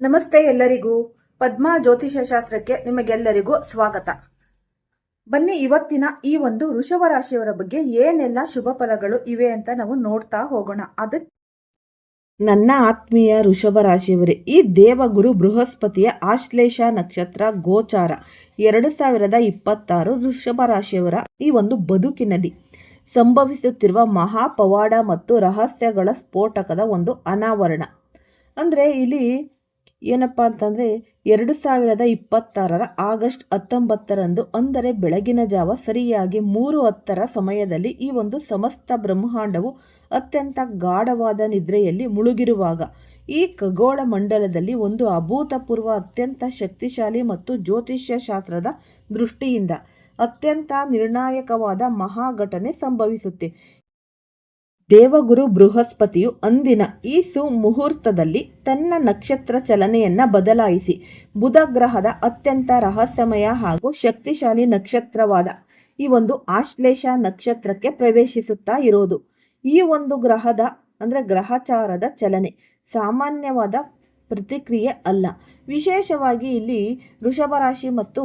ನಮಸ್ತೆ ಎಲ್ಲರಿಗೂ. ಪದ್ಮಾ ಜ್ಯೋತಿಷ್ಯ ಶಾಸ್ತ್ರಕ್ಕೆ ನಿಮಗೆಲ್ಲರಿಗೂ ಸ್ವಾಗತ. ಬನ್ನಿ, ಇವತ್ತಿನ ಈ ಒಂದು ವೃಷಭ ರಾಶಿಯವರ ಬಗ್ಗೆ ಏನೆಲ್ಲ ಶುಭ ಫಲಗಳು ಇವೆ ಅಂತ ನಾವು ನೋಡ್ತಾ ಹೋಗೋಣ. ನನ್ನ ಆತ್ಮೀಯ ವೃಷಭ ರಾಶಿಯವರೇ, ಈ ದೇವಗುರು ಬೃಹಸ್ಪತಿಯ ಆಶ್ಲೇಷ ನಕ್ಷತ್ರ ಗೋಚಾರ 2026 ವೃಷಭ ರಾಶಿಯವರ ಈ ಒಂದು ಬದುಕಿನಲ್ಲಿ ಸಂಭವಿಸುತ್ತಿರುವ ಮಹಾಪವಾಡ ಮತ್ತು ರಹಸ್ಯಗಳ ಸ್ಫೋಟಕದ ಒಂದು ಅನಾವರಣ. ಅಂದರೆ ಇಲ್ಲಿ ಏನಪ್ಪ ಅಂತಂದರೆ 2026 ಆಗಸ್ಟ್ 19ರಂದು, ಅಂದರೆ ಬೆಳಗಿನ ಜಾವ ಸರಿಯಾಗಿ 3:10 ಸಮಯದಲ್ಲಿ ಈ ಒಂದು ಸಮಸ್ತ ಬ್ರಹ್ಮಾಂಡವು ಅತ್ಯಂತ ಗಾಢವಾದ ನಿದ್ರೆಯಲ್ಲಿ ಮುಳುಗಿರುವಾಗ ಈ ಖಗೋಳ ಮಂಡಲದಲ್ಲಿ ಒಂದು ಅಭೂತಪೂರ್ವ, ಅತ್ಯಂತ ಶಕ್ತಿಶಾಲಿ ಮತ್ತು ಜ್ಯೋತಿಷ್ಯ ಶಾಸ್ತ್ರದ ದೃಷ್ಟಿಯಿಂದ ಅತ್ಯಂತ ನಿರ್ಣಾಯಕವಾದ ಮಹಾಘಟನೆ ಸಂಭವಿಸುತ್ತೆ. ದೇವಗುರು ಬೃಹಸ್ಪತಿಯು ಅಂದಿನ ಈ ಸುಮುಹೂರ್ತದಲ್ಲಿ ತನ್ನ ನಕ್ಷತ್ರ ಚಲನೆಯನ್ನ ಬದಲಾಯಿಸಿ ಬುಧ ಗ್ರಹದ ಅತ್ಯಂತ ರಹಸ್ಯಮಯ ಹಾಗೂ ಶಕ್ತಿಶಾಲಿ ನಕ್ಷತ್ರವಾದ ಈ ಒಂದು ಆಶ್ಲೇಷ ನಕ್ಷತ್ರಕ್ಕೆ ಪ್ರವೇಶಿಸುತ್ತಾ ಇರೋದು. ಈ ಒಂದು ಗ್ರಹದ ಗ್ರಹಚಾರದ ಚಲನೆ ಸಾಮಾನ್ಯವಾದ ಪ್ರತಿಕ್ರಿಯೆ ಅಲ್ಲ. ವಿಶೇಷವಾಗಿ ಇಲ್ಲಿ ವೃಷಭ ರಾಶಿ ಮತ್ತು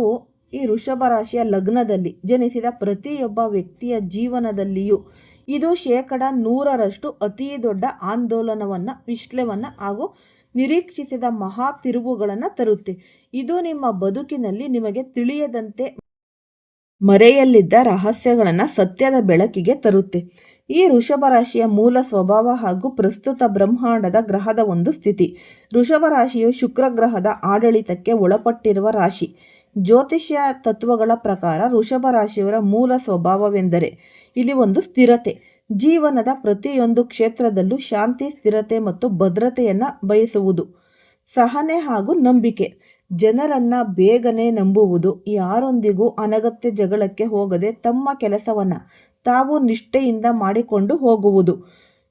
ಈ ವೃಷಭ ರಾಶಿಯ ಲಗ್ನದಲ್ಲಿ ಜನಿಸಿದ ಪ್ರತಿಯೊಬ್ಬ ವ್ಯಕ್ತಿಯ ಜೀವನದಲ್ಲಿಯೂ ಇದು 100% ಅತಿ ದೊಡ್ಡ ಆಂದೋಲನವನ್ನು, ವಿಶ್ಲೇಷಣೆ ಹಾಗೂ ನಿರೀಕ್ಷಿಸಿದ ಮಹಾ ತಿರುವುಗಳನ್ನು ತರುತ್ತೆ. ಇದು ನಿಮ್ಮ ಬದುಕಿನಲ್ಲಿ ನಿಮಗೆ ತಿಳಿಯದಂತೆ ಮರೆಯಲ್ಲಿದ್ದ ರಹಸ್ಯಗಳನ್ನು ಸತ್ಯದ ಬೆಳಕಿಗೆ ತರುತ್ತೆ. ಈ ವೃಷಭ ರಾಶಿಯ ಮೂಲ ಸ್ವಭಾವ ಹಾಗೂ ಪ್ರಸ್ತುತ ಬ್ರಹ್ಮಾಂಡದ ಗ್ರಹದ ಒಂದು ಸ್ಥಿತಿ. ವೃಷಭ ರಾಶಿಯು ಶುಕ್ರ ಗ್ರಹದ ಆಡಳಿತಕ್ಕೆ ಒಳಪಟ್ಟಿರುವ ರಾಶಿ. ಜ್ಯೋತಿಷ್ಯ ತತ್ವಗಳ ಪ್ರಕಾರ ವೃಷಭ ರಾಶಿಯವರ ಮೂಲ ಸ್ವಭಾವವೆಂದರೆ ಇಲ್ಲಿ ಒಂದು ಸ್ಥಿರತೆ. ಜೀವನದ ಪ್ರತಿಯೊಂದು ಕ್ಷೇತ್ರದಲ್ಲೂ ಶಾಂತಿ, ಸ್ಥಿರತೆ ಮತ್ತು ಭದ್ರತೆಯನ್ನು ಬಯಸುವುದು. ಸಹನೆ ಹಾಗೂ ನಂಬಿಕೆ. ಜನರನ್ನ ಬೇಗನೆ ನಂಬುವುದು. ಯಾರೊಂದಿಗೂ ಅನಗತ್ಯ ಜಗಳಕ್ಕೆ ಹೋಗದೆ ತಮ್ಮ ಕೆಲಸವನ್ನು ತಾವು ನಿಷ್ಠೆಯಿಂದ ಮಾಡಿಕೊಂಡು ಹೋಗುವುದು.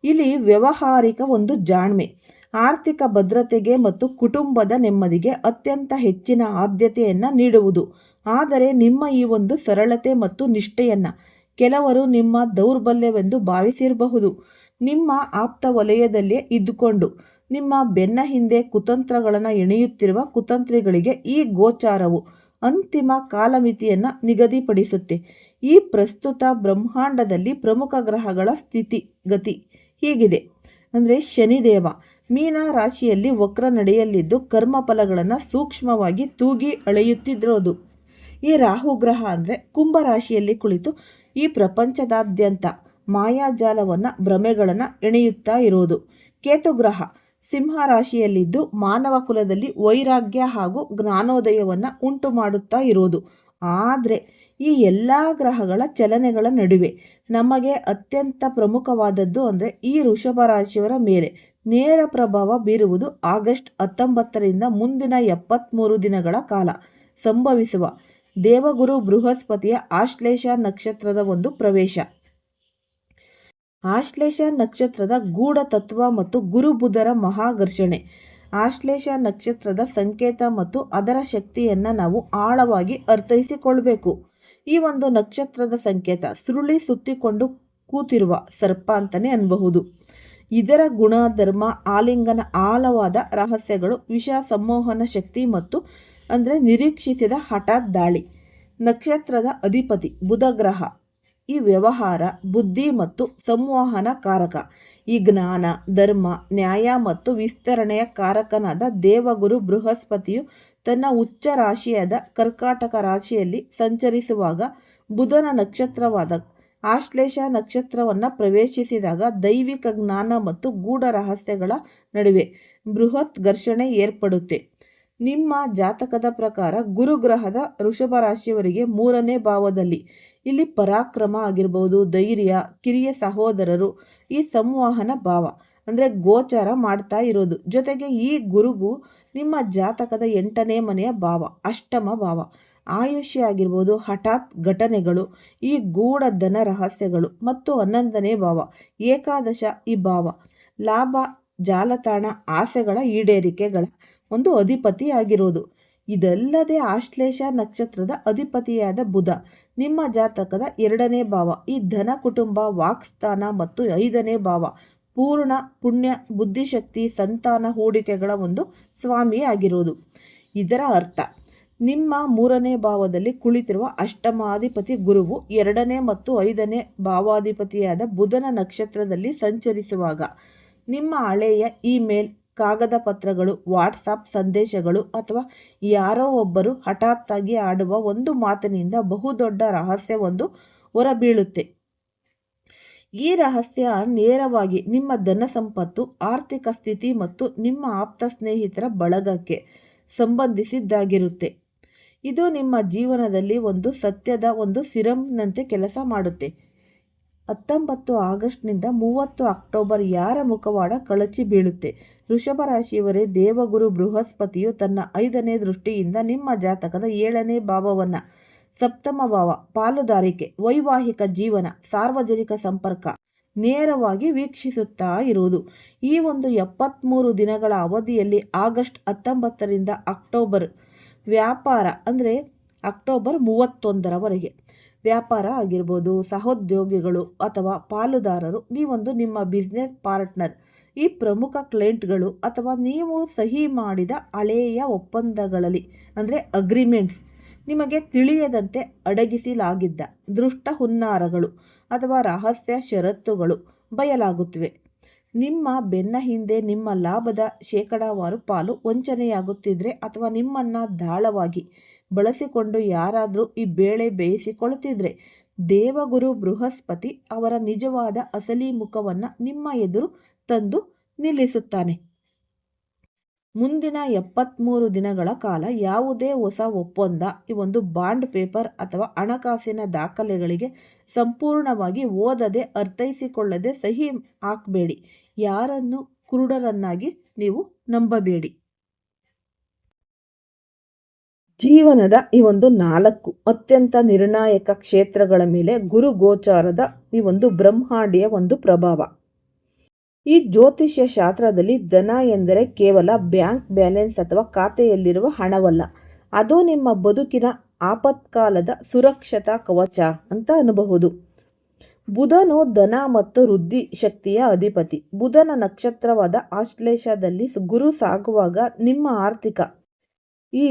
ಇಲ್ಲಿ ವ್ಯಾವಹಾರಿಕ ಒಂದು ಜಾಣ್ಮೆ. ಆರ್ಥಿಕ ಭದ್ರತೆಗೆ ಮತ್ತು ಕುಟುಂಬದ ನೆಮ್ಮದಿಗೆ ಅತ್ಯಂತ ಹೆಚ್ಚಿನ ಆದ್ಯತೆಯನ್ನು ನೀಡುವುದು. ಆದರೆ ನಿಮ್ಮ ಈ ಒಂದು ಸರಳತೆ ಮತ್ತು ನಿಷ್ಠೆಯನ್ನು ಕೆಲವರು ನಿಮ್ಮ ದೌರ್ಬಲ್ಯವೆಂದು ಭಾವಿಸಿರಬಹುದು. ನಿಮ್ಮ ಆಪ್ತ ವಲಯದಲ್ಲೇ ಇದ್ದುಕೊಂಡು ನಿಮ್ಮ ಬೆನ್ನ ಹಿಂದೆ ಕುತಂತ್ರಗಳನ್ನು ಎಣೆಯುತ್ತಿರುವ ಕುತಂತ್ರಿಗಳಿಗೆ ಈ ಗೋಚಾರವು ಅಂತಿಮ ಕಾಲಮಿತಿಯನ್ನು ನಿಗದಿಪಡಿಸುತ್ತೆ. ಈ ಪ್ರಸ್ತುತ ಬ್ರಹ್ಮಾಂಡದಲ್ಲಿ ಪ್ರಮುಖ ಗ್ರಹಗಳ ಸ್ಥಿತಿ ಗತಿ ಹೀಗಿದೆ. ಶನಿದೇವ ಮೀನ ರಾಶಿಯಲ್ಲಿ ವಕ್ರ ನಡೆಯಲಿದ್ದು ಕರ್ಮಫಲಗಳನ್ನು ಸೂಕ್ಷ್ಮವಾಗಿ ತೂಗಿ ಅಳೆಯುತ್ತಿರೋದು. ಈ ರಾಹು ಗ್ರಹ ಕುಂಭ ರಾಶಿಯಲ್ಲಿ ಕುಳಿತು ಈ ಪ್ರಪಂಚದಾದ್ಯಂತ ಮಾಯಾಜಾಲವನ್ನು, ಭ್ರಮೆಗಳನ್ನು ಎಣೆಯುತ್ತಾ ಇರೋದು. ಕೇತು ಗ್ರಹ ಸಿಂಹ ರಾಶಿಯಲ್ಲಿದ್ದು ಮಾನವ ಕುಲದಲ್ಲಿ ವೈರಾಗ್ಯ ಹಾಗೂ ಜ್ಞಾನೋದಯವನ್ನು ಉಂಟು ಮಾಡುತ್ತಾ ಇರೋದು. ಆದರೆ ಈ ಎಲ್ಲ ಗ್ರಹಗಳ ಚಲನೆಗಳ ನಡುವೆ ನಮಗೆ ಅತ್ಯಂತ ಪ್ರಮುಖವಾದದ್ದು ಈ ವೃಷಭ ರಾಶಿಯವರ ಮೇಲೆ ನೇರ ಪ್ರಭಾವ ಬೀರುವುದು ಆಗಸ್ಟ್ 19ರಿಂದ ಮುಂದಿನ 73 ದಿನಗಳ ಕಾಲ ಸಂಭವಿಸುವ ದೇವಗುರು ಬೃಹಸ್ಪತಿಯ ಆಶ್ಲೇಷ ನಕ್ಷತ್ರದ ಒಂದು ಪ್ರವೇಶ. ಆಶ್ಲೇಷ ನಕ್ಷತ್ರದ ಗೂಢ ತತ್ವ ಮತ್ತು ಗುರು ಬುಧರ ಮಹಾಘರ್ಷಣೆ. ಆಶ್ಲೇಷ ನಕ್ಷತ್ರದ ಸಂಕೇತ ಮತ್ತು ಅದರ ಶಕ್ತಿಯನ್ನು ನಾವು ಆಳವಾಗಿ ಅರ್ಥೈಸಿಕೊಳ್ಬೇಕು. ಈ ಒಂದು ನಕ್ಷತ್ರದ ಸಂಕೇತ ಸುರುಳಿ ಸುತ್ತಿಕೊಂಡು ಕೂತಿರುವ ಸರ್ಪ ಅಂತಲೇ ಅನ್ಬಹುದು. ಇದರ ಗುಣಧರ್ಮ, ಆಲಿಂಗನ, ಆಳವಾದ ರಹಸ್ಯಗಳು, ವಿಷ ಸಂಮೋಹನ ಶಕ್ತಿ ಮತ್ತು ನಿರೀಕ್ಷಿಸಿದ ಹಠಾತ್ ದಾಳಿ. ನಕ್ಷತ್ರದ ಅಧಿಪತಿ ಬುಧ ಗ್ರಹ ಈ ವ್ಯವಹಾರ, ಬುದ್ಧಿ ಮತ್ತು ಸಂವಹನ ಕಾರಕ. ಈ ಜ್ಞಾನ, ಧರ್ಮ, ನ್ಯಾಯ ಮತ್ತು ವಿಸ್ತರಣೆಯ ಕಾರಕನಾದ ದೇವಗುರು ಬೃಹಸ್ಪತಿಯು ತನ್ನ ಉಚ್ಚ ರಾಶಿಯಾದ ಕರ್ಕಾಟಕ ರಾಶಿಯಲ್ಲಿ ಸಂಚರಿಸುವಾಗ ಬುಧನ ನಕ್ಷತ್ರವಾದ ಆಶ್ಲೇಷ ನಕ್ಷತ್ರವನ್ನು ಪ್ರವೇಶಿಸಿದಾಗ ದೈವಿಕ ಜ್ಞಾನ ಮತ್ತು ಗೂಢ ರಹಸ್ಯಗಳ ನಡುವೆ ಬೃಹತ್ ಘರ್ಷಣೆ ಏರ್ಪಡುತ್ತೆ. ನಿಮ್ಮ ಜಾತಕದ ಪ್ರಕಾರ ಗುರುಗ್ರಹದ ವೃಷಭ ರಾಶಿಯವರಿಗೆ 3ನೇ ಭಾವದಲ್ಲಿ ಇಲ್ಲಿ ಪರಾಕ್ರಮ ಆಗಿರ್ಬೋದು, ಧೈರ್ಯ, ಕಿರಿಯ ಸಹೋದರರು, ಈ ಸಂವಹನ ಭಾವ ಗೋಚಾರ ಮಾಡ್ತಾ ಇರೋದು. ಜೊತೆಗೆ ಈ ಗುರುಗೂ ನಿಮ್ಮ ಜಾತಕದ 8ನೇ ಮನೆಯ ಭಾವ, ಅಷ್ಟಮ ಭಾವ, ಆಯುಷ್ಯ ಆಗಿರ್ಬೋದು, ಹಠಾತ್ ಘಟನೆಗಳು, ಈ ಗೂಢ ಧನ ರಹಸ್ಯಗಳು ಮತ್ತು 11ನೇ ಭಾವ ಏಕಾದಶ ಈ ಭಾವ ಲಾಭ, ಜಾಲತಾಣ, ಆಸೆಗಳ ಈಡೇರಿಕೆಗಳ ಒಂದು ಅಧಿಪತಿಯಾಗಿರೋದು. ಇದಲ್ಲದೆ ಆಶ್ಲೇಷ ನಕ್ಷತ್ರದ ಅಧಿಪತಿಯಾದ ಬುಧ ನಿಮ್ಮ ಜಾತಕದ 2ನೇ ಭಾವ ಈ ಧನ, ಕುಟುಂಬ, ವಾಕ್ಸ್ಥಾನ ಮತ್ತು 5ನೇ ಭಾವ ಪೂರ್ಣ ಪುಣ್ಯ, ಬುದ್ಧಿಶಕ್ತಿ, ಸಂತಾನ ಹೂಡಿಕೆಗಳ ಒಂದು ಸ್ವಾಮಿ ಆಗಿರುವುದು. ಇದರ ಅರ್ಥ ನಿಮ್ಮ 3ನೇ ಭಾವದಲ್ಲಿ ಕುಳಿತಿರುವ ಅಷ್ಟಮಾಧಿಪತಿ ಗುರುವು 2ನೇ ಮತ್ತು 5ನೇ ಭಾವಾಧಿಪತಿಯಾದ ಬುಧನ ನಕ್ಷತ್ರದಲ್ಲಿ ಸಂಚರಿಸುವಾಗ ನಿಮ್ಮ ಹಳೆಯ ಇಮೇಲ್, ಕಾಗದ ಪತ್ರಗಳು, ವಾಟ್ಸಾಪ್ ಸಂದೇಶಗಳು ಅಥವಾ ಯಾರೋ ಒಬ್ಬರು ಹಠಾತ್ತಾಗಿ ಆಡುವ ಒಂದು ಮಾತಿನಿಂದ ಬಹುದೊಡ್ಡ ರಹಸ್ಯವೊಂದು ಹೊರಬೀಳುತ್ತೆ. ಈ ರಹಸ್ಯ ನೇರವಾಗಿ ನಿಮ್ಮ ಧನ ಸಂಪತ್ತು, ಆರ್ಥಿಕ ಸ್ಥಿತಿ ಮತ್ತು ನಿಮ್ಮ ಆಪ್ತ ಸ್ನೇಹಿತರ ಬಳಗಕ್ಕೆ ಸಂಬಂಧಿಸಿದ್ದಾಗಿರುತ್ತೆ. ಇದು ನಿಮ್ಮ ಜೀವನದಲ್ಲಿ ಒಂದು ಸತ್ಯದ ಒಂದು ಸಿರಂನಂತೆ ಕೆಲಸ ಮಾಡುತ್ತೆ. 19 ಆಗಸ್ಟ್ನಿಂದ 30 ಅಕ್ಟೋಬರ್ ಯಾರ ಮುಖವಾಡ ಕಳಚಿ ಬೀಳುತ್ತೆ. ವೃಷಭ ರಾಶಿಯವರೇ, ದೇವಗುರು ಬೃಹಸ್ಪತಿಯು ತನ್ನ 5ನೇ ದೃಷ್ಟಿಯಿಂದ ನಿಮ್ಮ ಜಾತಕದ 7ನೇ ಭಾವವನ್ನು, ಸಪ್ತಮ ಭಾವ, ಪಾಲುದಾರಿಕೆ, ವೈವಾಹಿಕ ಜೀವನ, ಸಾರ್ವಜನಿಕ ಸಂಪರ್ಕ ನೇರವಾಗಿ ವೀಕ್ಷಿಸುತ್ತಾ ಇರುವುದು. ಈ ಒಂದು 73 ದಿನಗಳ ಅವಧಿಯಲ್ಲಿ ಆಗಸ್ಟ್ 19ರಿಂದ ಅಕ್ಟೋಬರ್ ವ್ಯಾಪಾರ ಅಂದರೆ ಅಕ್ಟೋಬರ್ 31ರವರೆಗೆ ವ್ಯಾಪಾರ ಆಗಿರ್ಬೋದು, ಸಹೋದ್ಯೋಗಿಗಳು ಅಥವಾ ಪಾಲುದಾರರು, ನೀವೊಂದು ನಿಮ್ಮ ಬಿಸ್ನೆಸ್ ಪಾರ್ಟ್ನರ್, ಈ ಪ್ರಮುಖ ಕ್ಲೈಂಟ್ಗಳು ಅಥವಾ ನೀವು ಸಹಿ ಮಾಡಿದ ಹಳೆಯ ಒಪ್ಪಂದಗಳಲ್ಲಿ ಅಂದರೆ ಅಗ್ರಿಮೆಂಟ್ಸ್ ನಿಮಗೆ ತಿಳಿಯದಂತೆ ಅಡಗಿಸಲಾಗಿದ್ದ ದುಷ್ಟ ಹುನ್ನಾರಗಳು ಅಥವಾ ರಹಸ್ಯ ಷರತ್ತುಗಳು ಬಯಲಾಗುತ್ತಿವೆ. ನಿಮ್ಮ ಬೆನ್ನ ಹಿಂದೆ ನಿಮ್ಮ ಲಾಭದ ಶೇಕಡಾವಾರು ಪಾಲು ವಂಚನೆಯಾಗುತ್ತಿದ್ರೆ ಅಥವಾ ನಿಮ್ಮನ್ನು ದಾಳವಾಗಿ ಬಳಸಿಕೊಂಡು ಯಾರಾದರೂ ಈ ಬೇಳೆ ಬೇಯಿಸಿಕೊಳ್ಳುತ್ತಿದ್ರೆ, ದೇವಗುರು ಬೃಹಸ್ಪತಿ ಅವರ ನಿಜವಾದ ಅಸಲಿ ಮುಖವನ್ನು ನಿಮ್ಮ ಎದುರು ತಂದು ನಿಲ್ಲಿಸುತ್ತಾನೆ. ಮುಂದಿನ 73 ದಿನಗಳ ಕಾಲ ಯಾವುದೇ ಹೊಸ ಒಪ್ಪಂದ, ಈ ಒಂದು ಬಾಂಡ್ ಪೇಪರ್ ಅಥವಾ ಹಣಕಾಸಿನ ದಾಖಲೆಗಳಿಗೆ ಸಂಪೂರ್ಣವಾಗಿ ಓದದೆ, ಅರ್ಥೈಸಿಕೊಳ್ಳದೆ ಸಹಿ ಹಾಕಬೇಡಿ. ಯಾರನ್ನು ಕುರುಡರನ್ನಾಗಿ ನೀವು ನಂಬಬೇಡಿ. ಜೀವನದ ಈ ಒಂದು 4 ಅತ್ಯಂತ ನಿರ್ಣಾಯಕ ಕ್ಷೇತ್ರಗಳ ಮೇಲೆ ಗುರು ಗೋಚಾರದ ಈ ಒಂದು ಬ್ರಹ್ಮಾಂಡಿಯ ಒಂದು ಪ್ರಭಾವ. ಈ ಜ್ಯೋತಿಷ್ಯ ಶಾಸ್ತ್ರದಲ್ಲಿ ಧನ ಎಂದರೆ ಕೇವಲ ಬ್ಯಾಂಕ್ ಬ್ಯಾಲೆನ್ಸ್ ಅಥವಾ ಖಾತೆಯಲ್ಲಿರುವ ಹಣವಲ್ಲ, ಅದು ನಿಮ್ಮ ಬದುಕಿನ ಆಪತ್ಕಾಲದ ಸುರಕ್ಷತಾ ಕವಚ ಅಂತ ಅನ್ನಬಹುದು. ಬುಧನು ಧನ ಮತ್ತು ವೃದ್ಧಿ ಶಕ್ತಿಯ ಅಧಿಪತಿ. ಬುಧನ ನಕ್ಷತ್ರವಾದ ಆಶ್ಲೇಷದಲ್ಲಿ ಗುರು ಸಾಗುವಾಗ ನಿಮ್ಮ ಆರ್ಥಿಕ ಈ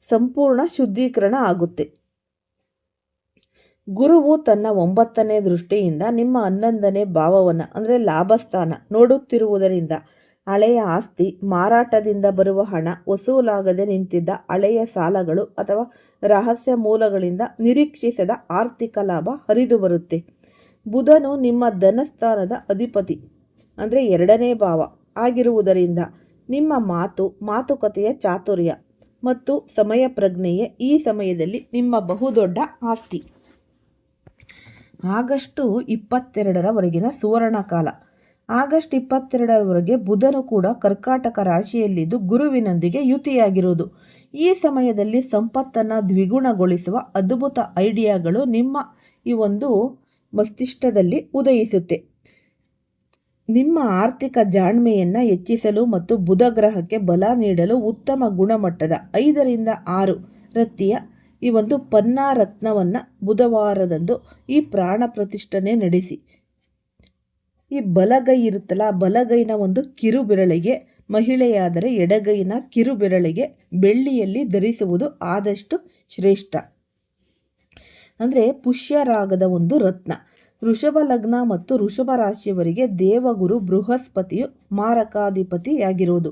ಸಂಪೂರ್ಣ ಶುದ್ಧೀಕರಣ ಆಗುತ್ತೆ. ಗುರುವು ತನ್ನ 9ನೇ ದೃಷ್ಟಿಯಿಂದ ನಿಮ್ಮ 11ನೇ ಭಾವವನ್ನು ಅಂದರೆ ಲಾಭಸ್ಥಾನ ನೋಡುತ್ತಿರುವುದರಿಂದ ಹಳೆಯ ಆಸ್ತಿ, ಮಾರಾಟದಿಂದ ಬರುವ ಹಣ, ವಸೂಲಾಗದೆ ನಿಂತಿದ್ದ ಹಳೆಯ ಸಾಲಗಳು ಅಥವಾ ರಹಸ್ಯ ಮೂಲಗಳಿಂದ ನಿರೀಕ್ಷಿಸದ ಆರ್ಥಿಕ ಲಾಭ ಹರಿದು ಬರುತ್ತೆ. ಬುಧನು ನಿಮ್ಮ ಧನಸ್ಥಾನದ ಅಧಿಪತಿ ಅಂದರೆ 2ನೇ ಭಾವ ಆಗಿರುವುದರಿಂದ ನಿಮ್ಮ ಮಾತುಕತೆಯ ಚಾತುರ್ಯ ಮತ್ತು ಸಮಯ ಪ್ರಜ್ಞೆಯೇ ಈ ಸಮಯದಲ್ಲಿ ನಿಮ್ಮ ಬಹುದೊಡ್ಡ ಆಸ್ತಿ. ಆಗಸ್ಟ್ 22ರವರೆಗಿನ ಸುವರ್ಣ ಕಾಲ. ಆಗಸ್ಟ್ 22ರವರೆಗೆ ಬುಧನು ಕೂಡ ಕರ್ಕಾಟಕ ರಾಶಿಯಲ್ಲಿದ್ದು ಗುರುವಿನೊಂದಿಗೆ ಯುತಿಯಾಗಿರುವುದು. ಈ ಸಮಯದಲ್ಲಿ ಸಂಪತ್ತನ್ನು ದ್ವಿಗುಣಗೊಳಿಸುವ ಅದ್ಭುತ ಐಡಿಯಾಗಳು ನಿಮ್ಮ ಈ ಒಂದು ಮಸ್ತಿಷ್ಕದಲ್ಲಿ ಉದಯಿಸುತ್ತೆ. ನಿಮ್ಮ ಆರ್ಥಿಕ ಜಾಣ್ಮೆಯನ್ನು ಹೆಚ್ಚಿಸಲು ಮತ್ತು ಬುಧ ಗ್ರಹಕ್ಕೆ ಬಲ ನೀಡಲು ಉತ್ತಮ ಗುಣಮಟ್ಟದ 5ರಿಂದ 6 ರತ್ತಿಯ ಈ ಒಂದು ಪನ್ನಾ ರತ್ನವನ್ನು ಬುಧವಾರದಂದು ಈ ಪ್ರಾಣ ಪ್ರತಿಷ್ಠಾನೆ ನಡೆಸಿ. ಈ ಬಲಗೈ ಇರುತ್ತಲ್ಲ, ಬಲಗೈನ ಒಂದು ಕಿರುಬೆರಳಿಗೆ, ಮಹಿಳೆಯಾದರೆ ಎಡಗೈನ ಕಿರುಬೆರಳಿಗೆ ಬೆಳ್ಳಿಯಲ್ಲಿ ಧರಿಸುವುದು ಆದಷ್ಟು ಶ್ರೇಷ್ಠ. ಅಂದರೆ ಪುಷ್ಯರಾಗದ ಒಂದು ರತ್ನ. ವೃಷಭ ಲಗ್ನ ಮತ್ತು ವೃಷಭ ರಾಶಿಯವರಿಗೆ ದೇವಗುರು ಬೃಹಸ್ಪತಿಯು ಮಾರಕಾಧಿಪತಿಯಾಗಿರುವುದು.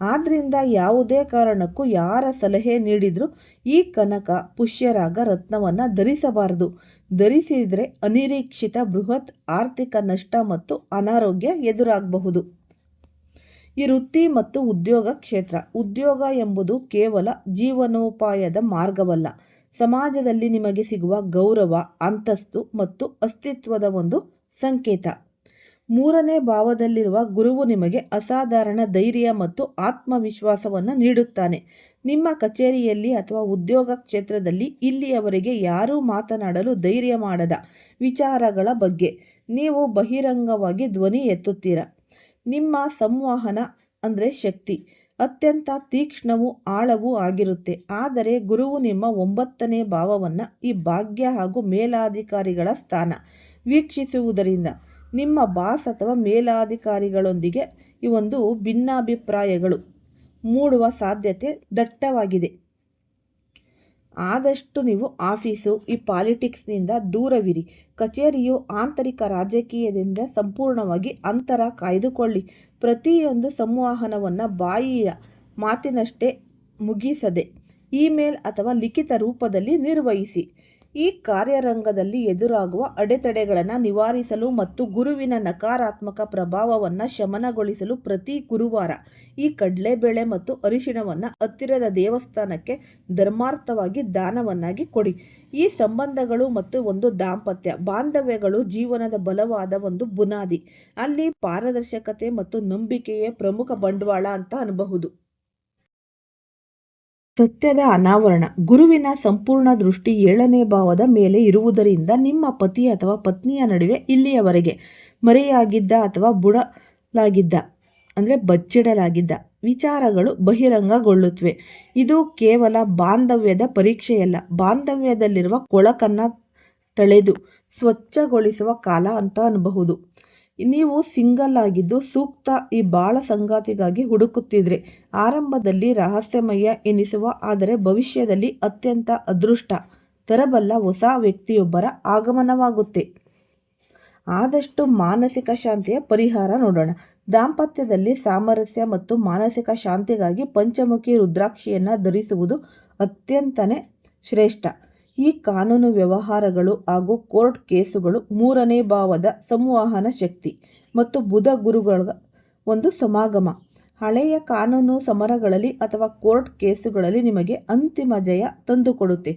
ಆದ್ದರಿಂದ ಯಾವುದೇ ಕಾರಣಕ್ಕೂ ಯಾರ ಸಲಹೆ ನೀಡಿದರೂ ಈ ಕನಕ ಪುಷ್ಯರಾಗ ರತ್ನವನ್ನು ಧರಿಸಬಾರದು. ಧರಿಸಿದರೆ ಅನಿರೀಕ್ಷಿತ ಬೃಹತ್ ಆರ್ಥಿಕ ನಷ್ಟ ಮತ್ತು ಅನಾರೋಗ್ಯ ಎದುರಾಗಬಹುದು. ಈ ವೃತ್ತಿ ಮತ್ತು ಉದ್ಯೋಗ ಕ್ಷೇತ್ರ. ಉದ್ಯೋಗ ಎಂಬುದು ಕೇವಲ ಜೀವನೋಪಾಯದ ಮಾರ್ಗವಲ್ಲ, ಸಮಾಜದಲ್ಲಿ ನಿಮಗೆ ಸಿಗುವ ಗೌರವ, ಅಂತಸ್ತು ಮತ್ತು ಅಸ್ತಿತ್ವದ ಒಂದು ಸಂಕೇತ. 3ನೇ ಭಾವದಲ್ಲಿರುವ ಗುರುವು ನಿಮಗೆ ಅಸಾಧಾರಣ ಧೈರ್ಯ ಮತ್ತು ಆತ್ಮವಿಶ್ವಾಸವನ್ನು ನೀಡುತ್ತಾನೆ. ನಿಮ್ಮ ಕಚೇರಿಯಲ್ಲಿ ಅಥವಾ ಉದ್ಯೋಗ ಕ್ಷೇತ್ರದಲ್ಲಿ ಇಲ್ಲಿಯವರೆಗೆ ಯಾರೂ ಮಾತನಾಡಲು ಧೈರ್ಯ ಮಾಡದ ವಿಚಾರಗಳ ಬಗ್ಗೆ ನೀವು ಬಹಿರಂಗವಾಗಿ ಧ್ವನಿ ಎತ್ತುತ್ತೀರಾ. ನಿಮ್ಮ ಸಂವಹನ ಅಂದರೆ ಶಕ್ತಿ ಅತ್ಯಂತ ತೀಕ್ಷ್ಣವೂ ಆಳವೂ ಆಗಿರುತ್ತೆ. ಆದರೆ ಗುರುವು ನಿಮ್ಮ 9ನೇ ಭಾವವನ್ನು ಈ ಭಾಗ್ಯ ಹಾಗೂ ಮೇಲಾಧಿಕಾರಿಗಳ ಸ್ಥಾನ ವೀಕ್ಷಿಸುವುದರಿಂದ ನಿಮ್ಮ ಬಾಸ್ ಅಥವಾ ಮೇಲಾಧಿಕಾರಿಗಳೊಂದಿಗೆ ಈ ಒಂದು ಭಿನ್ನಾಭಿಪ್ರಾಯಗಳು ಮೂಡುವ ಸಾಧ್ಯತೆ ದಟ್ಟವಾಗಿದೆ. ಆದಷ್ಟು ನೀವು ಆಫೀಸು ಈ ಪಾಲಿಟಿಕ್ಸ್ನಿಂದ ದೂರವಿರಿ. ಕಚೇರಿಯು ಆಂತರಿಕ ರಾಜಕೀಯದಿಂದ ಸಂಪೂರ್ಣವಾಗಿ ಅಂತರ ಕಾಯ್ದುಕೊಳ್ಳಿ. ಪ್ರತಿಯೊಂದು ಸಂವಹನವನ್ನು ಬಾಯಿಯ ಮಾತಿನಷ್ಟೇ ಮುಗಿಸದೆ ಇಮೇಲ್ ಅಥವಾ ಲಿಖಿತ ರೂಪದಲ್ಲಿ ನಿರ್ವಹಿಸಿ. ಈ ಕಾರ್ಯರಂಗದಲ್ಲಿ ಎದುರಾಗುವ ಅಡೆತಡೆಗಳನ್ನು ನಿವಾರಿಸಲು ಮತ್ತು ಗುರುವಿನ ನಕಾರಾತ್ಮಕ ಪ್ರಭಾವವನ್ನು ಶಮನಗೊಳಿಸಲು ಪ್ರತಿ ಗುರುವಾರ ಈ ಕಡಲೆಬೇಳೆ ಮತ್ತು ಅರಿಶಿಣವನ್ನು ಹತ್ತಿರದ ದೇವಸ್ಥಾನಕ್ಕೆ ಧರ್ಮಾರ್ಥವಾಗಿ ದಾನವನ್ನಾಗಿ ಕೊಡಿ. ಈ ಸಂಬಂಧಗಳು ಮತ್ತು ಒಂದು ದಾಂಪತ್ಯ ಬಾಂಧವ್ಯಗಳು ಜೀವನದ ಬಲವಾದ ಒಂದು ಬುನಾದಿ. ಅಲ್ಲಿ ಪಾರದರ್ಶಕತೆ ಮತ್ತು ನಂಬಿಕೆಯೇ ಪ್ರಮುಖ ಬಂಡವಾಳ ಅಂತ ಅನ್ನಬಹುದು. ಸತ್ಯದ ಅನಾವರಣ. ಗುರುವಿನ ಸಂಪೂರ್ಣ ದೃಷ್ಟಿ 7ನೇ ಭಾವದ ಮೇಲೆ ಇರುವುದರಿಂದ ನಿಮ್ಮ ಪತಿ ಅಥವಾ ಪತ್ನಿಯ ನಡುವೆ ಇಲ್ಲಿಯವರೆಗೆ ಮರೆಯಾಗಿದ್ದ ಅಥವಾ ಬಚ್ಚಿಡಲಾಗಿದ್ದ ವಿಚಾರಗಳು ಬಹಿರಂಗಗೊಳ್ಳುತ್ತವೆ. ಇದು ಕೇವಲ ಬಾಂಧವ್ಯದ ಪರೀಕ್ಷೆಯಲ್ಲ, ಬಾಂಧವ್ಯದಲ್ಲಿರುವ ಕೊಳಕನ್ನು ತಳೆದು ಸ್ವಚ್ಛಗೊಳಿಸುವ ಕಾಲ ಅಂತ ಅನ್ನಬಹುದು. ನೀವು ಸಿಂಗಲ್ ಆಗಿದ್ದು ಸೂಕ್ತ ಈ ಬಾಳ ಸಂಗಾತಿಗಾಗಿ ಹುಡುಕುತ್ತಿದ್ರೆ ಆರಂಭದಲ್ಲಿ ರಹಸ್ಯಮಯ ಎನಿಸುವ ಆದರೆ ಭವಿಷ್ಯದಲ್ಲಿ ಅತ್ಯಂತ ಅದೃಷ್ಟ ತರಬಲ್ಲ ಹೊಸ ವ್ಯಕ್ತಿಯೊಬ್ಬರ ಆಗಮನವಾಗುತ್ತೆ. ಆದಷ್ಟು ಮಾನಸಿಕ ಶಾಂತಿಯ ಪರಿಹಾರ ನೋಡೋಣ. ದಾಂಪತ್ಯದಲ್ಲಿ ಸಾಮರಸ್ಯ ಮತ್ತು ಮಾನಸಿಕ ಶಾಂತಿಗಾಗಿ ಪಂಚಮುಖಿ ರುದ್ರಾಕ್ಷಿಯನ್ನು ಧರಿಸುವುದು ಅತ್ಯಂತನೇ ಶ್ರೇಷ್ಠ. ಈ ಕಾನೂನು ವ್ಯವಹಾರಗಳು ಹಾಗೂ ಕೋರ್ಟ್ ಕೇಸುಗಳು 3ನೇ ಭಾವದ ಸಂವಹನ ಶಕ್ತಿ ಮತ್ತು ಬುಧ ಗುರುಗಳ ಒಂದು ಸಮಾಗಮ. ಹಳೆಯ ಕಾನೂನು ಸಮರಗಳಲ್ಲಿ ಅಥವಾ ಕೋರ್ಟ್ ಕೇಸುಗಳಲ್ಲಿ ನಿಮಗೆ ಅಂತಿಮ ಜಯ ತಂದುಕೊಡುತ್ತೆ.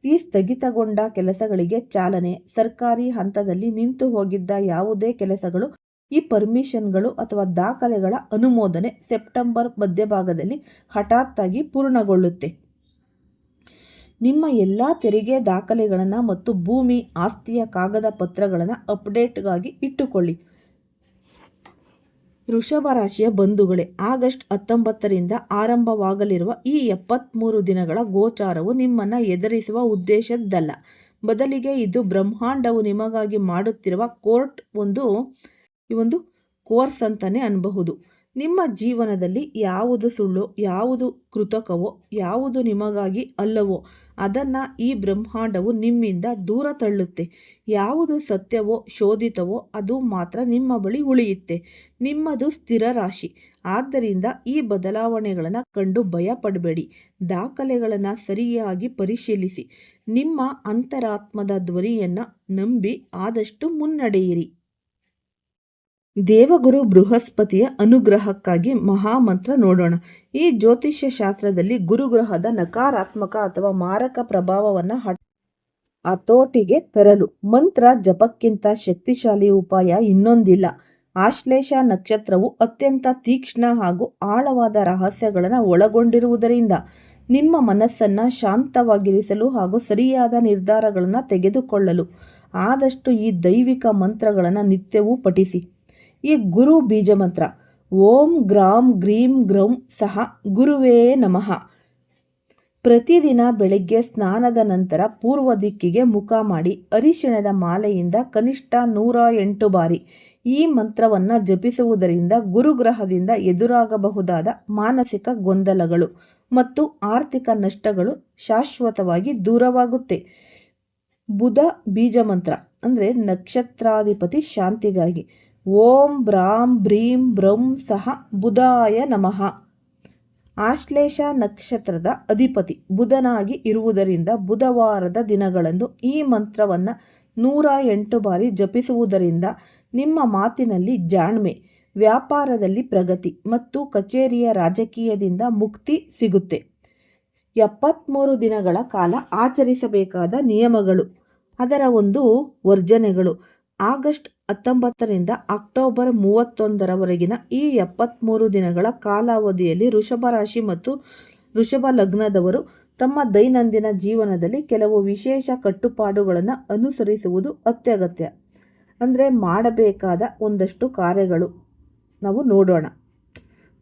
ಈ ಸ್ಥಗಿತಗೊಂಡ ಕೆಲಸಗಳಿಗೆ ಚಾಲನೆ, ಸರ್ಕಾರಿ ಹಂತದಲ್ಲಿ ನಿಂತು ಹೋಗಿದ್ದ ಯಾವುದೇ ಕೆಲಸಗಳು, ಈ ಪರ್ಮಿಷನ್ಗಳು ಅಥವಾ ದಾಖಲೆಗಳ ಅನುಮೋದನೆ ಸೆಪ್ಟೆಂಬರ್ ಮಧ್ಯಭಾಗದಲ್ಲಿ ಹಠಾತ್ತಾಗಿ ಪೂರ್ಣಗೊಳ್ಳುತ್ತೆ. ನಿಮ್ಮ ಎಲ್ಲ ತೆರಿಗೆ ದಾಖಲೆಗಳನ್ನು ಮತ್ತು ಭೂಮಿ ಆಸ್ತಿಯ ಕಾಗದ ಪತ್ರಗಳನ್ನು ಅಪ್ಡೇಟ್ಗಾಗಿ ಇಟ್ಟುಕೊಳ್ಳಿ. ವೃಷಭ ರಾಶಿಯ ಬಂಧುಗಳೇ, ಆಗಸ್ಟ್ 19ರಿಂದ ಆರಂಭವಾಗಲಿರುವ ಈ 73 ದಿನಗಳ ಗೋಚಾರವು ನಿಮ್ಮನ್ನು ಎದುರಿಸುವ ಉದ್ದೇಶದ್ದಲ್ಲ. ಬದಲಿಗೆ ಇದು ಬ್ರಹ್ಮಾಂಡವು ನಿಮಗಾಗಿ ಮಾಡುತ್ತಿರುವ ಒಂದು ಕೋರ್ಸ್ ಅಂತಲೇ ಅನ್ನಬಹುದು. ನಿಮ್ಮ ಜೀವನದಲ್ಲಿ ಯಾವುದು ಸುಳ್ಳು, ಯಾವುದು ಕೃತಕವೋ, ಯಾವುದು ನಿಮಗಾಗಿ ಅಲ್ಲವೋ ಅದನ್ನು ಈ ಬ್ರಹ್ಮಾಂಡವು ನಿಮ್ಮಿಂದ ದೂರ ತಳ್ಳುತ್ತೆ. ಯಾವುದು ಸತ್ಯವೋ ಶೋಧಿತವೋ ಅದು ಮಾತ್ರ ನಿಮ್ಮ ಬಳಿ ಉಳಿಯುತ್ತೆ. ನಿಮ್ಮದು ಸ್ಥಿರ ರಾಶಿ, ಆದ್ದರಿಂದ ಈ ಬದಲಾವಣೆಗಳನ್ನು ಕಂಡು ಭಯಪಡಬೇಡಿ. ದಾಖಲೆಗಳನ್ನು ಸರಿಯಾಗಿ ಪರಿಶೀಲಿಸಿ. ನಿಮ್ಮ ಅಂತರಾತ್ಮದ ಧ್ವನಿಯನ್ನು ನಂಬಿ ಆದಷ್ಟು ಮುನ್ನಡೆಯಿರಿ. ದೇವಗುರು ಬೃಹಸ್ಪತಿಯ ಅನುಗ್ರಹಕ್ಕಾಗಿ ಮಹಾಮಂತ್ರ ನೋಡೋಣ. ಈ ಜ್ಯೋತಿಷ್ಯ ಶಾಸ್ತ್ರದಲ್ಲಿ ಗುರುಗ್ರಹದ ನಕಾರಾತ್ಮಕ ಅಥವಾ ಮಾರಕ ಪ್ರಭಾವವನ್ನು ಹತೋಟಿಗೆ ತರಲು ಮಂತ್ರ ಜಪಕ್ಕಿಂತ ಶಕ್ತಿಶಾಲಿ ಉಪಾಯ ಇನ್ನೊಂದಿಲ್ಲ. ಆಶ್ಲೇಷ ನಕ್ಷತ್ರವು ಅತ್ಯಂತ ತೀಕ್ಷ್ಣ ಹಾಗೂ ಆಳವಾದ ರಹಸ್ಯಗಳನ್ನು ಒಳಗೊಂಡಿರುವುದರಿಂದ ನಿಮ್ಮ ಮನಸ್ಸನ್ನು ಶಾಂತವಾಗಿರಿಸಲು ಹಾಗೂ ಸರಿಯಾದ ನಿರ್ಧಾರಗಳನ್ನು ತೆಗೆದುಕೊಳ್ಳಲು ಆದಷ್ಟು ಈ ದೈವಿಕ ಮಂತ್ರಗಳನ್ನು ನಿತ್ಯವೂ ಪಠಿಸಿ. ಈ ಗುರು ಬೀಜ ಮಂತ್ರ ಓಂ ಗ್ರಾಂ ಗ್ರೀಂ ಗ್ರೌಂ ಸಹ ಗುರುವೇ ನಮಃ. ಪ್ರತಿದಿನ ಬೆಳಗ್ಗೆ ಸ್ನಾನದ ನಂತರ ಪೂರ್ವ ದಿಕ್ಕಿಗೆ ಮುಖ ಮಾಡಿ ಅರಿಶಿಣದ ಮಾಲೆಯಿಂದ ಕನಿಷ್ಠ 108 ಬಾರಿ ಈ ಮಂತ್ರವನ್ನು ಜಪಿಸುವುದರಿಂದ ಗುರುಗ್ರಹದಿಂದ ಎದುರಾಗಬಹುದಾದ ಮಾನಸಿಕ ಗೊಂದಲಗಳು ಮತ್ತು ಆರ್ಥಿಕ ನಷ್ಟಗಳು ಶಾಶ್ವತವಾಗಿ ದೂರವಾಗುತ್ತೆ. ಬುಧ ಬೀಜ ಮಂತ್ರ ನಕ್ಷತ್ರಾಧಿಪತಿ ಶಾಂತಿಗಾಗಿ ಓಂ ಬ್ರಾಂ ಬ್ರೀಂ ಬ್ರೌಂ ಸಹ ಬುಧಾಯ ನಮಃ. ಆಶ್ಲೇಷ ನಕ್ಷತ್ರದ ಅಧಿಪತಿ ಬುಧನಾಗಿ ಇರುವುದರಿಂದ ಬುಧವಾರದ ದಿನಗಳಂದು ಈ ಮಂತ್ರವನ್ನು 108 ಬಾರಿ ಜಪಿಸುವುದರಿಂದ ನಿಮ್ಮ ಮಾತಿನಲ್ಲಿ ಜಾಣ್ಮೆ, ವ್ಯಾಪಾರದಲ್ಲಿ ಪ್ರಗತಿ ಮತ್ತು ಕಚೇರಿಯ ರಾಜಕೀಯದಿಂದ ಮುಕ್ತಿ ಸಿಗುತ್ತೆ. 73 ದಿನಗಳ ಕಾಲ ಆಚರಿಸಬೇಕಾದ ನಿಯಮಗಳು, ಅದರ ಒಂದು ವರ್ಜನೆಗಳು. ಆಗಸ್ಟ್ 19ರಿಂದ ಅಕ್ಟೋಬರ್ 31ರವರೆಗಿನ ಈ 73 ದಿನಗಳ ಕಾಲಾವಧಿಯಲ್ಲಿ ವೃಷಭ ರಾಶಿ ಮತ್ತು ವೃಷಭ ಲಗ್ನದವರು ತಮ್ಮ ದೈನಂದಿನ ಜೀವನದಲ್ಲಿ ಕೆಲವು ವಿಶೇಷ ಕಟ್ಟುಪಾಡುಗಳನ್ನು ಅನುಸರಿಸುವುದು ಅತ್ಯಗತ್ಯ. ಮಾಡಬೇಕಾದ ಒಂದಷ್ಟು ಕಾರ್ಯಗಳು ನಾವು ನೋಡೋಣ.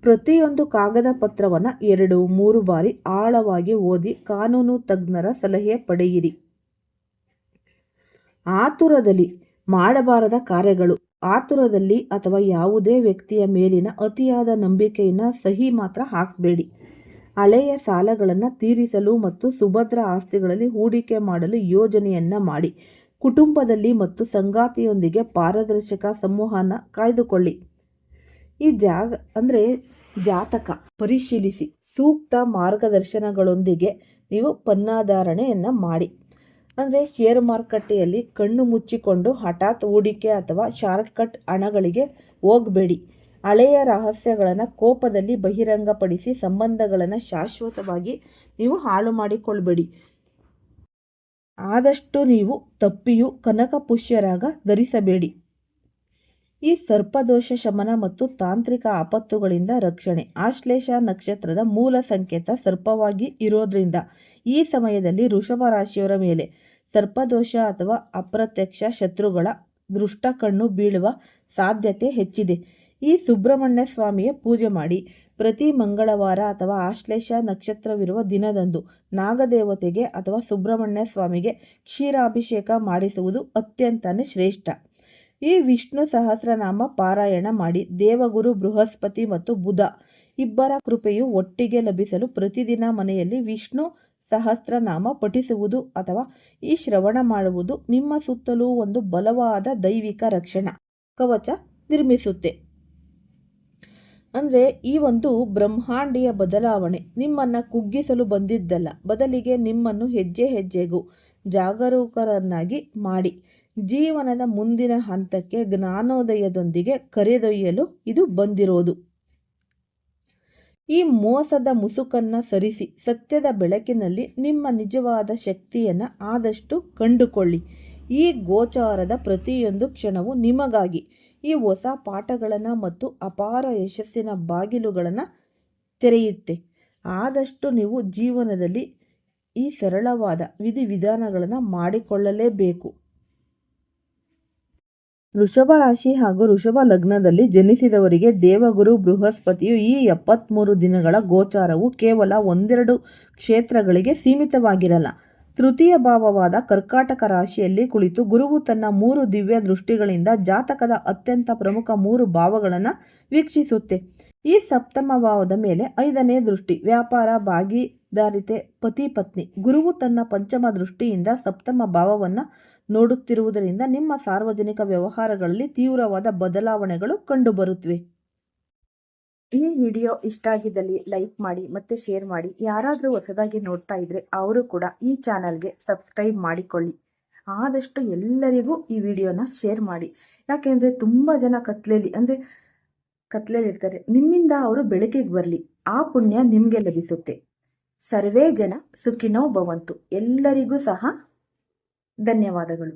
ಪ್ರತಿಯೊಂದು ಕಾಗದ ಪತ್ರವನ್ನು 2-3 ಬಾರಿ ಆಳವಾಗಿ ಓದಿ ಕಾನೂನು ತಜ್ಞರ ಸಲಹೆ ಪಡೆಯಿರಿ. ಆತುರದಲ್ಲಿ ಮಾಡಬಾರದ ಕಾರ್ಯಗಳು, ಆತುರದಲ್ಲಿ ಅಥವಾ ಯಾವುದೇ ವ್ಯಕ್ತಿಯ ಮೇಲಿನ ಅತಿಯಾದ ನಂಬಿಕೆಯನ್ನು ಸಹಿ ಮಾತ್ರ ಹಾಕಬೇಡಿ. ಹಳೆಯ ಸಾಲಗಳನ್ನು ತೀರಿಸಲು ಮತ್ತು ಸುಭದ್ರ ಆಸ್ತಿಗಳಲ್ಲಿ ಹೂಡಿಕೆ ಮಾಡಲು ಯೋಜನೆಯನ್ನು ಮಾಡಿ. ಕುಟುಂಬದಲ್ಲಿ ಮತ್ತು ಸಂಗಾತಿಯೊಂದಿಗೆ ಪಾರದರ್ಶಕ ಸಂವಹನ ಕಾಯ್ದುಕೊಳ್ಳಿ. ಈ ಜಾತಕ ಪರಿಶೀಲಿಸಿ ಸೂಕ್ತ ಮಾರ್ಗದರ್ಶನಗಳೊಂದಿಗೆ ನೀವು ಪನ್ನಾಧಾರಣೆಯನ್ನು ಮಾಡಿ. ಶೇರ್ ಮಾರುಕಟ್ಟೆಯಲ್ಲಿ ಕಣ್ಣು ಮುಚ್ಚಿಕೊಂಡು ಹಠಾತ್ ಹೂಡಿಕೆ ಅಥವಾ ಶಾರ್ಟ್ಕಟ್ ಹಣಗಳಿಗೆ ಹೋಗಬೇಡಿ. ಹಳೆಯ ರಹಸ್ಯಗಳನ್ನು ಕೋಪದಲ್ಲಿ ಬಹಿರಂಗಪಡಿಸಿ ಸಂಬಂಧಗಳನ್ನು ಶಾಶ್ವತವಾಗಿ ನೀವು ಹಾಳು ಮಾಡಿಕೊಳ್ಬೇಡಿ. ಆದಷ್ಟು ನೀವು ತಪ್ಪಿಯೂ ಕನಕಪುಷ್ಯರಾಗ ಧರಿಸಬೇಡಿ. ಈ ಸರ್ಪದೋಷ ಶಮನ ಮತ್ತು ತಾಂತ್ರಿಕ ಆಪತ್ತುಗಳಿಂದ ರಕ್ಷಣೆ. ಆಶ್ಲೇಷ ನಕ್ಷತ್ರದ ಮೂಲ ಸಂಕೇತ ಸರ್ಪವಾಗಿ ಇರೋದ್ರಿಂದ ಈ ಸಮಯದಲ್ಲಿ ವೃಷಭ ರಾಶಿಯವರ ಮೇಲೆ ಸರ್ಪದೋಷ ಅಥವಾ ಅಪ್ರತ್ಯಕ್ಷ ಶತ್ರುಗಳ ದೃಷ್ಟ ಕಣ್ಣು ಬೀಳುವ ಸಾಧ್ಯತೆ ಹೆಚ್ಚಿದೆ. ಈ ಸುಬ್ರಹ್ಮಣ್ಯ ಸ್ವಾಮಿಯ ಪೂಜೆ ಮಾಡಿ. ಪ್ರತಿ ಮಂಗಳವಾರ ಅಥವಾ ಆಶ್ಲೇಷ ನಕ್ಷತ್ರವಿರುವ ದಿನದಂದು ನಾಗದೇವತೆಗೆ ಅಥವಾ ಸುಬ್ರಹ್ಮಣ್ಯ ಸ್ವಾಮಿಗೆ ಕ್ಷೀರಾಭಿಷೇಕ ಮಾಡಿಸುವುದು ಅತ್ಯಂತ ಶ್ರೇಷ್ಠ. ಈ ವಿಷ್ಣು ಸಹಸ್ರನಾಮ ಪಾರಾಯಣ ಮಾಡಿ. ದೇವಗುರು ಬೃಹಸ್ಪತಿ ಮತ್ತು ಬುಧ ಇಬ್ಬರ ಕೃಪೆಯು ಒಟ್ಟಿಗೆ ಲಭಿಸಲು ಪ್ರತಿದಿನ ಮನೆಯಲ್ಲಿ ವಿಷ್ಣು ಸಹಸ್ರನಾಮ ಪಠಿಸುವುದು ಅಥವಾ ಈ ಶ್ರವಣ ಮಾಡುವುದು ನಿಮ್ಮ ಸುತ್ತಲೂ ಒಂದು ಬಲವಾದ ದೈವಿಕ ರಕ್ಷಣಾ ಕವಚ ನಿರ್ಮಿಸುತ್ತೆ. ಈ ಒಂದು ಬ್ರಹ್ಮಾಂಡೀಯ ಬದಲಾವಣೆ ನಿಮ್ಮನ್ನು ಕುಗ್ಗಿಸಲು ಬಂದಿದ್ದಲ್ಲ, ಬದಲಿಗೆ ನಿಮ್ಮನ್ನು ಹೆಜ್ಜೆ ಹೆಜ್ಜೆಗೂ ಜಾಗರೂಕರನ್ನಾಗಿ ಮಾಡಿ ಜೀವನದ ಮುಂದಿನ ಹಂತಕ್ಕೆ ಜ್ಞಾನೋದಯದೊಂದಿಗೆ ಕರೆದೊಯ್ಯಲು ಇದು ಬಂದಿರೋದು. ಈ ಮೋಸದ ಮುಸುಕನ್ನು ಸರಿಸಿ ಸತ್ಯದ ಬೆಳಕಿನಲ್ಲಿ ನಿಮ್ಮ ನಿಜವಾದ ಶಕ್ತಿಯನ್ನು ಆದಷ್ಟು ಕಂಡುಕೊಳ್ಳಿ. ಈ ಗೋಚಾರದ ಪ್ರತಿಯೊಂದು ಕ್ಷಣವೂ ನಿಮಗಾಗಿ ಈ ಹೊಸ ಪಾಠಗಳನ್ನು ಮತ್ತು ಅಪಾರ ಯಶಸ್ಸಿನ ಬಾಗಿಲುಗಳನ್ನು ತೆರೆಯುತ್ತೆ. ಆದಷ್ಟು ನೀವು ಜೀವನದಲ್ಲಿ ಈ ಸರಳವಾದ ವಿಧಿವಿಧಾನಗಳನ್ನು ಮಾಡಿಕೊಳ್ಳಲೇಬೇಕು. ವೃಷಭ ರಾಶಿ ಹಾಗೂ ವೃಷಭ ಲಗ್ನದಲ್ಲಿ ಜನಿಸಿದವರಿಗೆ ದೇವಗುರು ಬೃಹಸ್ಪತಿಯು ಈ 73 ದಿನಗಳ ಗೋಚಾರವು ಕೇವಲ ಒಂದೆರಡು ಕ್ಷೇತ್ರಗಳಿಗೆ ಸೀಮಿತವಾಗಿರಲ್ಲ. ತೃತೀಯ ಭಾವವಾದ ಕರ್ಕಾಟಕ ರಾಶಿಯಲ್ಲಿ ಕುಳಿತು ಗುರುವು ತನ್ನ 3 ದಿವ್ಯ ದೃಷ್ಟಿಗಳಿಂದ ಜಾತಕದ ಅತ್ಯಂತ ಪ್ರಮುಖ 3 ಭಾವಗಳನ್ನು ವೀಕ್ಷಿಸುತ್ತೆ. ಈ ಸಪ್ತಮ ಭಾವದ ಮೇಲೆ 5ನೇ ದೃಷ್ಟಿ ವ್ಯಾಪಾರ, ಭಾಗಿದಾರಿತೆ, ಪತಿ ಪತ್ನಿ. ಗುರುವು ತನ್ನ ಪಂಚಮ ದೃಷ್ಟಿಯಿಂದ ಸಪ್ತಮ ಭಾವವನ್ನು ನೋಡುತ್ತಿರುವುದರಿಂದ ನಿಮ್ಮ ಸಾರ್ವಜನಿಕ ವ್ಯವಹಾರಗಳಲ್ಲಿ ತೀವ್ರವಾದ ಬದಲಾವಣೆಗಳು ಕಂಡುಬರುತ್ತವೆ. ಈ ವಿಡಿಯೋ ಇಷ್ಟ ಆಗಿದ್ದಲ್ಲಿ ಲೈಕ್ ಮಾಡಿ ಮತ್ತು ಶೇರ್ ಮಾಡಿ. ಯಾರಾದರೂ ಹೊಸದಾಗಿ ನೋಡ್ತಾ ಇದ್ರೆ ಅವರು ಕೂಡ ಈ ಚಾನಲ್ಗೆ ಸಬ್ಸ್ಕ್ರೈಬ್ ಮಾಡಿಕೊಳ್ಳಿ. ಆದಷ್ಟು ಎಲ್ಲರಿಗೂ ಈ ವಿಡಿಯೋನ ಶೇರ್ ಮಾಡಿ. ಯಾಕೆಂದರೆ ತುಂಬ ಜನ ಕತ್ಲೇಲಿ ಇರ್ತಾರೆ. ನಿಮ್ಮಿಂದ ಅವರು ಬೆಳಕಿಗೆ ಬರಲಿ, ಆ ಪುಣ್ಯ ನಿಮಗೆ ಲಭಿಸುತ್ತೆ. ಸರ್ವೇ ಜನ ಸುಖಿನೋ ಭವಂತು. ಎಲ್ಲರಿಗೂ ಸಹ ಧನ್ಯವಾದಗಳು.